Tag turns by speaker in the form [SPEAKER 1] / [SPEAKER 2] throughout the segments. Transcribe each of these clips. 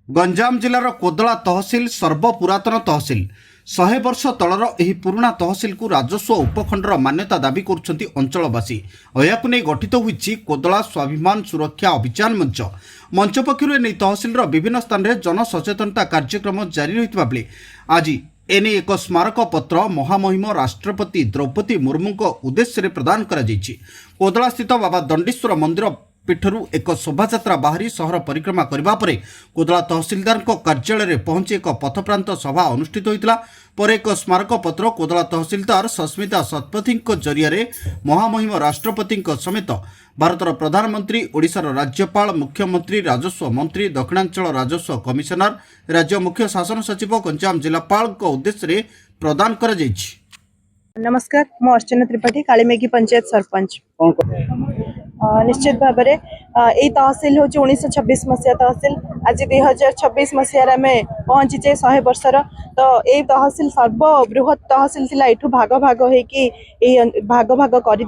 [SPEAKER 1] गंजाम जिलार कोदला तहसिल सर्वपुरातन तहसिल 100 वर्ष तलर एही पुराना तहसिल को राजस्व उपखंडर मान्यता दाबी करुछंती अंचलवासी। यहाकु नै गठित होईछि कोदला स्वाभिमान सुरक्षा अभियान मंच। मंच पक्षरु एनै तहसिलर विभिन्न स्थान में जनसचेतनता कार्यक्रम जारी रहितबा बेले आज एने एक स्मारक पत्र महामहिम राष्ट्रपति द्रौपदी मुर्मू उद्देश्य प्रदान करा जायछि। कोदला स्थित बाबा दंडेश्वर मंदिर पीठरू एक शोभायात्रा बाहरी सहर परिक्रमा करने पर कोदला तहसिलदार कार्यालय में पहुंची एक पथप्रांत सभा अनुष्ठित होता। पर एक स्मारक पत्र कोदला तहसिलदार सस्मिता शतपथी जरिया महामहिम राष्ट्रपति समेत भारतर प्रधानमंत्री, ओडिशार राज्यपाल, मुख्यमंत्री, राजस्व मंत्री, दक्षिणांचल राजस्व कमिशनर, राज्य मुख्य शासन सचिव, गंजाम जिलापाल उद्देश्य प्रदान करा जायछि।
[SPEAKER 2] नमस्कार, मो अर्चना त्रिपाठी, कालीमेघी पंचायत सरपंच। निश्चित भाव में यही तहसिल हूँ 1926 मसीहा तहसिल। आज 2026 मसीह आम पहुँचीचे 100 वर्षर। तो यही तहसिल सर्वबृहत तहसिल थिला। एठू भाग भाग होइकी भाग भाग कर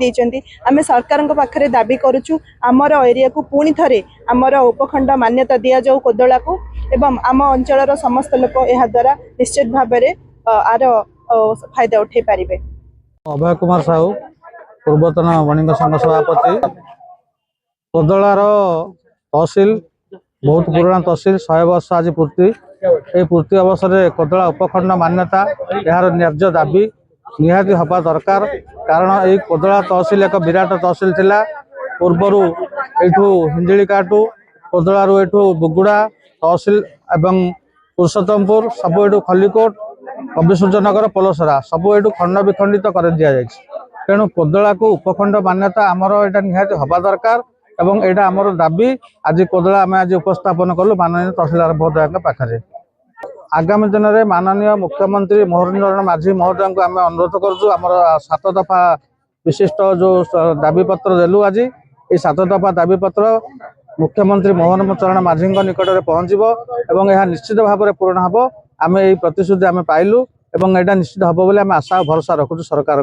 [SPEAKER 2] आम सरकार पाखे दाबी करुचु आमर एरिया को पुणी थे आमर उपखंड मान्यता दि जाऊ कोदला को, एवं आम अंचल समस्त लोक यह द्वारा निश्चित भाव में आर फायदा उठे पारे।
[SPEAKER 3] अभय कुमार साहू, पूर्वतन वणिक संघ सभापति। कोदलार तहसिल बहुत पुराना तहसिल, 100 वर्ष आज पूर्ति। ये पूर्ति अवसर में कोदला उपखंड मान्यता यार न्याय्य दाबी निहाती हवा दरकार। कारण ये कोदला तहसिल एक विराट तहसिल थिला। पूर्वर एठू हिंजिकाटू कोदलारू एठू बुगुड़ा तहसिल एवं पुरुषोत्तमपुर सब एठू खलिकोट, कविसूर्यनगर, पलसरा सब एठू खंड विखंडित कर दि जाए। तेणु कोदला को उपखंड मान्यता आमर एटा निहाती हवा दरकार एवं एटा आमर दाबी। आज कोदला आम आज उपस्थापन कलु माननीय तहसीलदार महोदय पाखे। आगामी दिन में माननीय मुख्यमंत्री मोहन माझी महोदय को आम अनुरोध करुँ आमर 7 दफा विशिष्ट जो दाबी पत्र देलु। आज ये 7 दफा दाबी पत्र मुख्यमंत्री मोहन चरण माझी निकट में पहुँचब एवं यह निश्चित भाव में पूरण हम। आम यही प्रतिश्रुति आम पाइलु एवं यहाँ निश्चित हम बोली आम आशा भरोसा रखुचु सरकार।